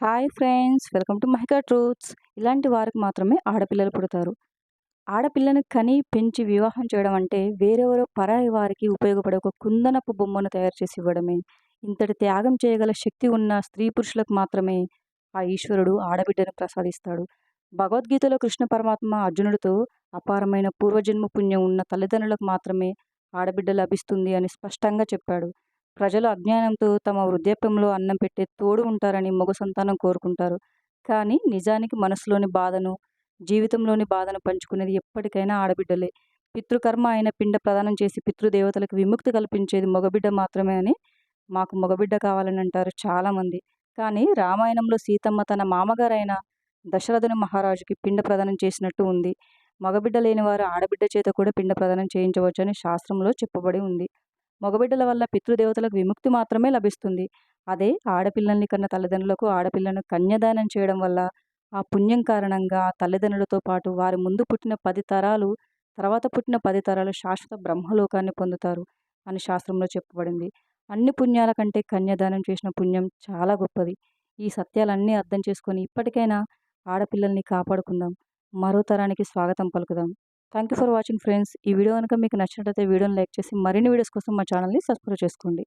Hi friends, welcome to Mahika truths. ఇలాంటి వారికి మాత్రమే ఆడపిల్లలు పుడతారు. ఆడపిల్లని కని, పెంచి వివాహం చేయడం అంటే వేరెవరో పరాయి వారికి ఉపయోగపడే ఒక కుందనపు బొమ్మను తయారు చేసి ఇవ్వడమే. ఇంతటి త్యాగం చేయగల శక్తి ఉన్న స్త్రీ పురుషులకు మాత్రమే ఆ ఈశ్వరుడు ఆడబిడ్డను ప్రసాదిస్తాడు. భగవద్గీతలో కృష్ణ పరమాత్మ అర్జునుడితో అపారమైన పూర్వజన్మ పుణ్యం ఉన్న తల్లిదండ్రులకు మాత్రమే ఆడబిడ్డ లభిస్తుంది అని స్పష్టంగా చెప్పాడు. ప్రజలు అజ్ఞానంతో తమ వృద్ధాప్యంలో అన్నం పెట్టే తోడు ఉంటారని మగ సంతానం కోరుకుంటారు. కానీ నిజానికి మనసులోని బాధను, జీవితంలోని బాధను పంచుకునేది ఎప్పటికైనా ఆడబిడ్డలే. పితృకర్మ అయిన పిండ ప్రదానం చేసి పితృదేవతలకు విముక్తి కల్పించేది మగబిడ్డ మాత్రమే అని మాకు మగబిడ్డ కావాలని అంటారు చాలామంది. కానీ రామాయణంలో సీతమ్మ తన మామగారైన దశరథుని మహారాజుకి పిండ ప్రదానం చేసినట్టు ఉంది. మగబిడ్డ లేని వారు ఆడబిడ్డ చేత కూడా పిండ ప్రదానం చేయించవచ్చని శాస్త్రంలో చెప్పబడి ఉంది. మగబిడ్డల వల్ల పితృదేవతలకు విముక్తి మాత్రమే లభిస్తుంది. అదే ఆడపిల్లల్ని కన్న తల్లిదండ్రులకు ఆడపిల్లను కన్యాదానం చేయడం వల్ల ఆ పుణ్యం కారణంగా ఆ తల్లిదండ్రులతో పాటు వారి ముందు పుట్టిన 10 తరాలు, తర్వాత పుట్టిన 10 తరాలు శాశ్వత బ్రహ్మలోకాన్ని పొందుతారు అని శాస్త్రంలో చెప్పబడింది. అన్ని పుణ్యాల కంటే కన్యాదానం చేసిన పుణ్యం చాలా గొప్పది. ఈ సత్యాలన్నీ అర్థం చేసుకొని ఇప్పటికైనా ఆడపిల్లల్ని కాపాడుకుందాం. మరో తరానికి స్వాగతం పలుకుదాం. Thank you for watching friends. ఈ వీడియో కనుక మీకు నచ్చినట్లయితే వీడియోని లైక్ చేసి మరిన్ని వీడియోస్ కోసం మా ఛానల్ని సబ్స్క్రైబ్ చేసుకోండి.